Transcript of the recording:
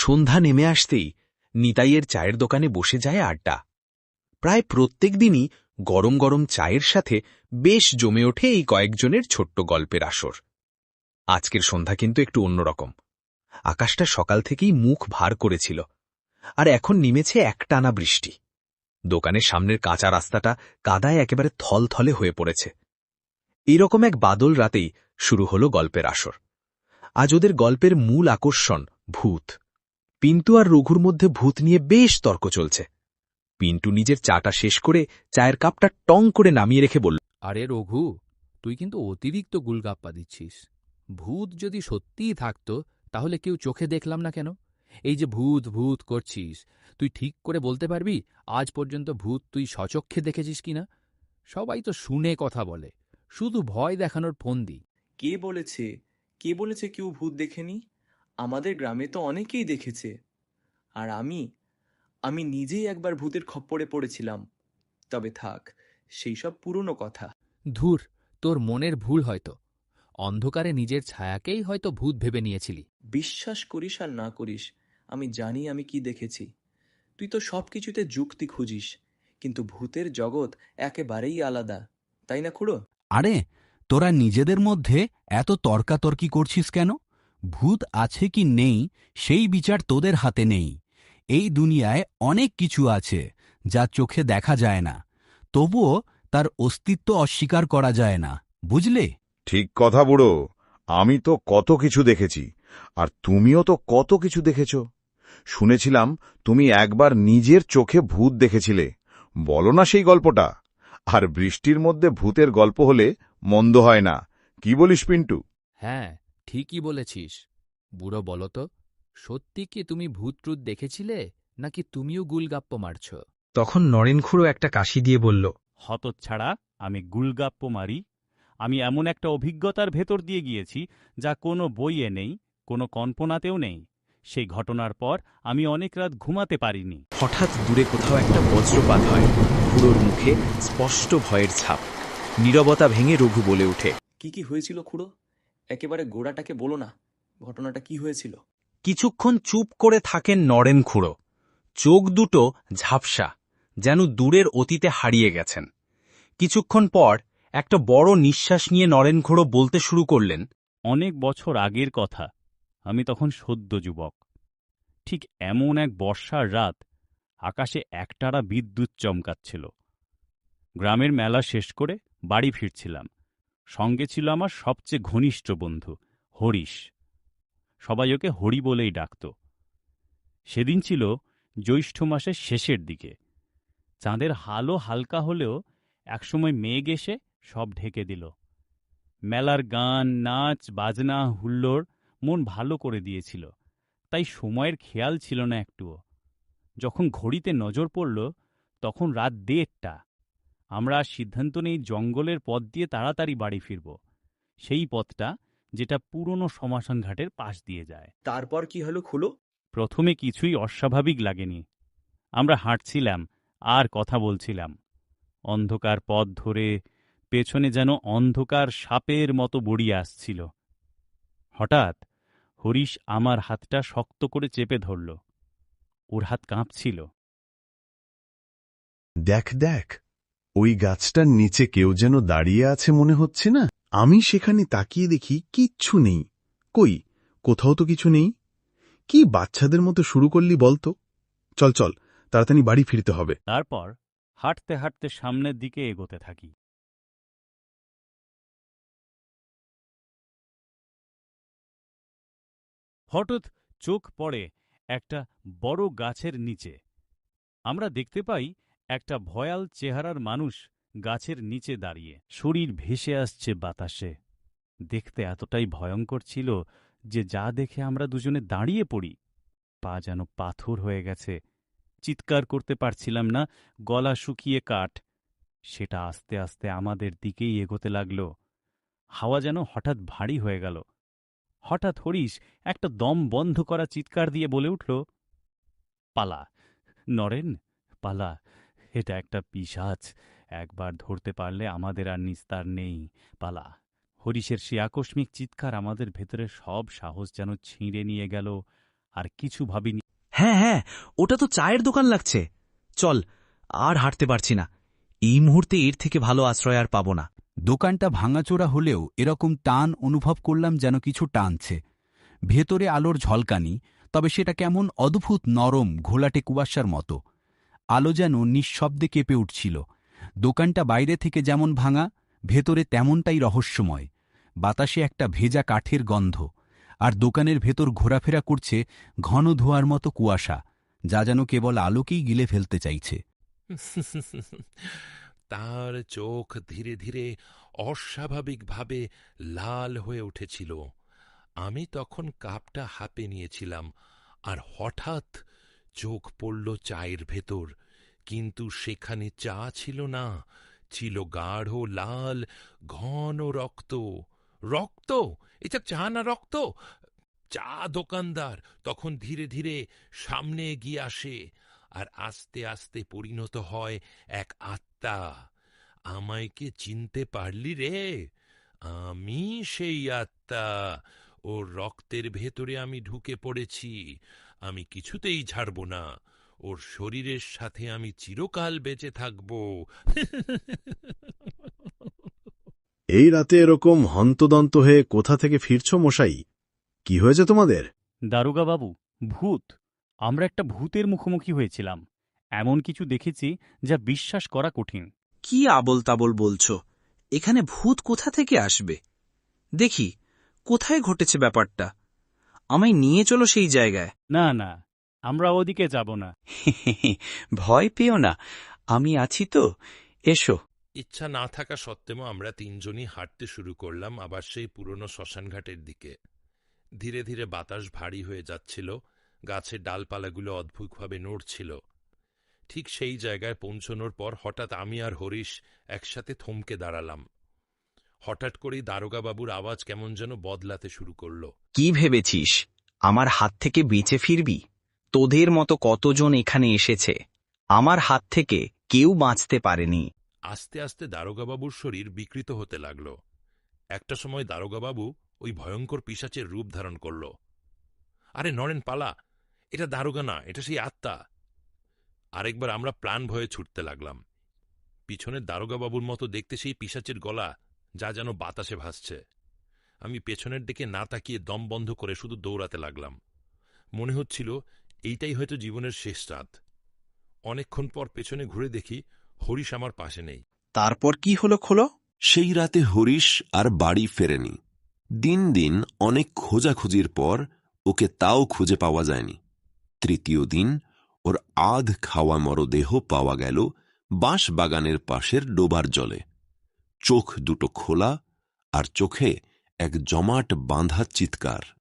সন্ধ্যা নেমে আসতেই নিতাইয়ের চায়ের দোকানে বসে যায় আড্ডা। প্রায় প্রত্যেক দিনই গরম গরম চায়ের সাথে বেশ জমে ওঠে এই কয়েকজনের ছোট্ট গল্পের আসর। আজকের সন্ধ্যা কিন্তু একটু অন্যরকম। আকাশটা সকাল থেকেই মুখ ভার করেছিল, আর এখন নেমেছে একটানা বৃষ্টি। দোকানের সামনের কাঁচা রাস্তাটা কাদায় একেবারে থলথলে হয়ে পড়েছে। এইরকম এক বাদল রাতেই শুরু হলো গল্পের আসর। আজ ওদের গল্পের মূল আকর্ষণ ভূত। পিন্টু আর রঘুর মধ্যে ভূত নিয়ে বেশ তর্ক চলছে। পিন্টু নিজের চাটা শেষ করে চায়ের কাপটা টং করে নামিয়ে রেখে বলল, আরে রঘু, তুই কিন্তু অতিরিক্ত গুলগাপ্পা দিচ্ছিস। ভূত যদি সত্যিই থাকত তাহলে কেউ চোখে দেখলাম না কেন? এই যে ভূত ভূত করছিস, তুই ঠিক করে বলতে পারবি আজ পর্যন্ত ভূত তুই স্বচক্ষে দেখেছিস কিনা? সবাই তো শুনে কথা বলে, শুধু ভয় দেখানোর ফন্দি। কে বলেছে? কে বলেছে কেউ ভূত দেখেনি? আমাদের গ্রামে তো অনেকেই দেখেছে। আর আমি আমি নিজেই একবার ভূতের খপ্পরে পড়েছিলাম। তবে থাক, সেই সব পুরনো কথা। ধুর, তোর মনের ভুল হয়তো। অন্ধকারে নিজের ছায়াকেই হয়তো ভূত ভেবে নিয়েছিলি। বিশ্বাস করিস আর না করিস, আমি জানি আমি কি দেখেছি। তুই তো সব কিছুতে যুক্তি খুঁজিস, কিন্তু ভূতের জগৎ একেবারেই আলাদা, তাই না খুড়ো? আরে, তোরা নিজেদের মধ্যে এত তর্কাতর্কি করছিস কেন? ভূত আছে কি নেই সেই বিচার তোদের হাতে নেই। এই দুনিয়ায় অনেক কিছু আছে যা চোখে দেখা যায় না, তবুও তার অস্তিত্ব অস্বীকার করা যায় না, বুঝলে? ঠিক কথা বুড়ো, আমি তো কত কিছু দেখেছি, আর তুমিও তো কত কিছু দেখেছ। শুনেছিলাম তুমি একবার নিজের চোখে ভূত দেখেছিলে, বলো না সেই গল্পটা। আর বৃষ্টির মধ্যে ভূতের গল্প হলে মন্দ হয় না, কি বলিস পিন্টু? হ্যাঁ, ঠিকই বলেছিস। বুড়ো, বলো তো, সত্যি কি তুমি ভূত ট্রুত দেখেছিলে, নাকি তুমিও গুলগাপ্প মারছ? তখন নরেনখুড়ো একটা কাশি দিয়ে বলল, হতচ্ছাড়া, আমি গুলগাপ্প মারি? আমি এমন একটা অভিজ্ঞতার ভেতর দিয়ে গিয়েছি যা কোনো বইয়ে নেই, কোনো কল্পনাতেও নেই। সেই ঘটনার পর আমি অনেক রাত ঘুমাতে পারিনি। হঠাৎ দূরে কোথাও একটা বজ্রপাত হয়। খুড়োর মুখে স্পষ্ট ভয়ের ছাপ। নীরবতা ভেঙে রঘু বলে ওঠে, কি কি হয়েছিল খুড়ো? একেবারে গোড়াটাকে বলো না, ঘটনাটা কি হয়েছিল? কিছুক্ষণ চুপ করে থাকেন নরেনখুড়ো। চোখ দুটো ঝাপসা, যেন দূরের অতীতে হারিয়ে গেছেন। কিছুক্ষণ পর একটা বড় নিঃশ্বাস নিয়ে নরেনখুড়ো বলতে শুরু করলেন, অনেক বছর আগের কথা। আমি তখন সদ্য যুবক। ঠিক এমন এক বর্ষার রাত, আকাশে একটানা বিদ্যুৎ চমকাচ্ছিল। গ্রামের মেলা শেষ করে বাড়ি ফিরছিলাম। সঙ্গে ছিল আমার সবচেয়ে ঘনিষ্ঠ বন্ধু হরিশ। সবাই ওকে হরি বলেই ডাকত। সেদিন ছিল জ্যৈষ্ঠ মাসের শেষের দিকে। চাঁদের হালও হালকা হলেও একসময় মেঘ এসে সব ঢেকে দিল। মেলার গান, নাচ, বাজনা, হুল্লোড় মন ভালো করে দিয়েছিল, তাই সময়ের খেয়াল ছিল না একটুও। যখন ঘড়িতে নজর পড়ল, তখন রাত 1:30। আমরা সিদ্ধান্ত নেই জঙ্গলের পথ দিয়ে তাড়াতাড়ি বাড়ি ফিরব, সেই পথটা যেটা পুরনো শ্মশান ঘাটের পাশ দিয়ে যায়। তারপর কি হলো খুড়ো? প্রথমে কিছুই অস্বাভাবিক লাগেনি। আমরা হাঁটছিলাম আর কথা বলছিলাম, অন্ধকার পথ ধরে। পেছনে যেন অন্ধকার সাপের মতো বড়িয়ে আসছিল। হঠাৎ হরিশ আমার হাতটা শক্ত করে চেপে ধরল। ওর হাত কাঁপছিল। দেখ দেখ, ওই গাছটার নিচে কেউ যেন দাঁড়িয়ে আছে মনে হচ্ছে না? আমি সেখানে তাকিয়ে দেখি কিচ্ছু নেই। কই, কোথাও তো কিছু নেই। কি বাচ্চাদের মতো শুরু করলি বলতো? চল চল, তাড়াতাড়ি বাড়ি ফিরতে হবে। তারপর হাঁটতে হাঁটতে সামনের দিকে এগোতে থাকি। হঠাৎ চোখ পড়ে একটা বড় গাছের নিচে। আমরা দেখতে পাই একটা ভয়াল চেহারার মানুষ গাছের নিচে দাঁড়িয়ে, শরীর ভেসে আসছে বাতাসে। দেখতে এতটাই ভয়ঙ্কর ছিল যে যা দেখে আমরা দুজনে দাঁড়িয়ে পড়ি। পা যেন পাথর হয়ে গেছে, চিৎকার করতে পারছিলাম না, গলা শুকিয়ে কাঠ। সেটা আস্তে আস্তে আমাদের দিকেই এগোতে লাগল। হাওয়া যেন হঠাৎ ভারী হয়ে গেল। হঠাৎ হরিশ একটা দম বন্ধ করা চিৎকার দিয়ে বলে উঠল, পালা নরেন, পালা। এটা একটা পিশাচ, একবার ধরতে পারলে আমাদের আর নিস্তার নেই, পালা। হরিশের সে আকস্মিক চিৎকার আমাদের ভেতরে সব সাহস যেন ছিঁড়ে নিয়ে গেল। আর কিছু ভাবিনি। হ্যাঁ হ্যাঁ, ওটা তো চায়ের দোকান লাগছে। চল, আর হাঁটতে পারছি না। এই মুহূর্তে এর থেকে ভালো আশ্রয় আর পাবো না। দোকানটা ভাঙাচোরা হলেও এরকম টান অনুভব করলাম যেন কিছু টানছে। ভেতরে আলোর ঝলকানি, তবে সেটা কেমন অদ্ভুত নরম ঘোলাটে কুয়াশার মতো। আলো যেন নিঃশব্দে কেঁপে উঠছিল। দোকানটা বাইরে থেকে যেমন ভাঙা, ভেতরে তেমনটাই রহস্যময়। বাতাসে একটা ভেজা কাঠের গন্ধ, আর দোকানের ভেতর ঘোরাফেরা করছে ঘন ধোঁয়ার মতো কুয়াশা, যা যেন কেবল আলোকেই গিলে ফেলতে চাইছে। তার চোখ ধীরে ধীরে অস্বাভাবিকভাবে লাল হয়ে উঠেছিল। আমি তখন কাপটা হাতে নিয়েছিলাম, আর হঠাৎ চোখ পড়ল চায়ের ভেতর। কিন্তু সেখানে চা ছিল না, ছিল গাঢ় লাল ঘন রক্ত। রক্ত? এটা চা না রক্ত? চা দোকানদার তখন ধীরে ধীরে সামনে এগিয়ে আসে, আর আস্তে আস্তে পরিণত হয় এক আত্মা। আমায় কে চিনতে পারলি রে? আমি সেই আত্মা। ওর রক্তের ভেতরে আমি ঢুকে পড়েছি। আমি কিছুতেই ছাড়ব না। ওর শরীরের সাথে আমি চিরকাল বেঁচে থাকব। এই রাতে এরকম হন্তদন্ত হয়ে কোথা থেকে ফিরছ মশাই? কি হয়েছে তোমাদের? দারোগা বাবু, ভূত। আমরা একটা ভূতের মুখোমুখি হয়েছিলাম। এমন কিছু দেখেছি যা বিশ্বাস করা কঠিন। কি আবল তাবল বলছো? এখানে ভূত কোথা থেকে আসবে? দেখি কোথায় ঘটেছে ব্যাপারটা। আমায় নিয়ে চলো সেই জায়গায়। না না, আমরা ওদিকে যাব না। ভয় পেও না, আমি আছি তো। এসো। ইচ্ছা না থাকা সত্ত্বেও আমরা তিনজনই হাঁটতে শুরু করলাম আবার সেই পুরনো শ্মশানঘাটের দিকে। ধীরে ধীরে বাতাস ভারী হয়ে যাচ্ছিল, গাছের ডালপালাগুলো অদ্ভুতভাবে নড়ছিল। ঠিক সেই জায়গায় পৌঁছনোর পর হঠাৎ আমি আর হরিশ একসাথে থমকে দাঁড়ালাম। হঠাৎ করেই দারোগাবাবুর আওয়াজ কেমন যেন বদলাতে শুরু করল। কি ভেবেছিস আমার হাত থেকে বেঁচে ফিরবি? তোদের মতো কতজন এখানে এসেছে, আমার হাত থেকে কেউ বাঁচতে পারেনি। আস্তে আস্তে দারোগাবাবুর শরীর বিকৃত হতে লাগল। একটা সময় দারোগাবাবু ওই ভয়ঙ্কর পিশাচের রূপ ধারণ করল। আরে নরেন, পালা! এটা দারোগা না, এটা সেই আত্মা। আরেকবার আমরা প্রাণ ভয়ে ছুটতে লাগলাম। পিছনের দারোগাবাবুর মতো দেখতে সেই পিশাচের গলা, যা যেন বাতাসে ভাসছে। আমি পেছনের দিকে না তাকিয়ে দম বন্ধ করে শুধু দৌড়াতে লাগলাম। মনে হচ্ছিল এইটাই হয়তো জীবনের শেষ রাত। অনেকক্ষণ পর পেছনে ঘুরে দেখি হরিশ আমার পাশে নেই। তারপর কি হলো খোলো? সেই রাতে হরিশ আর বাড়ি ফেরেনি। দিন দিন অনেক খোঁজাখুঁজির পর ওকে তাও খুঁজে পাওয়া যায়নি। তৃতীয় দিন ওর আধ খাওয়া মরদেহ পাওয়া গেল বাঁশ বাগানের পাশের ডোবার জলে। চোখ দুটো খোলা, আর চোখে এক জমাট বাঁধা চিৎকার।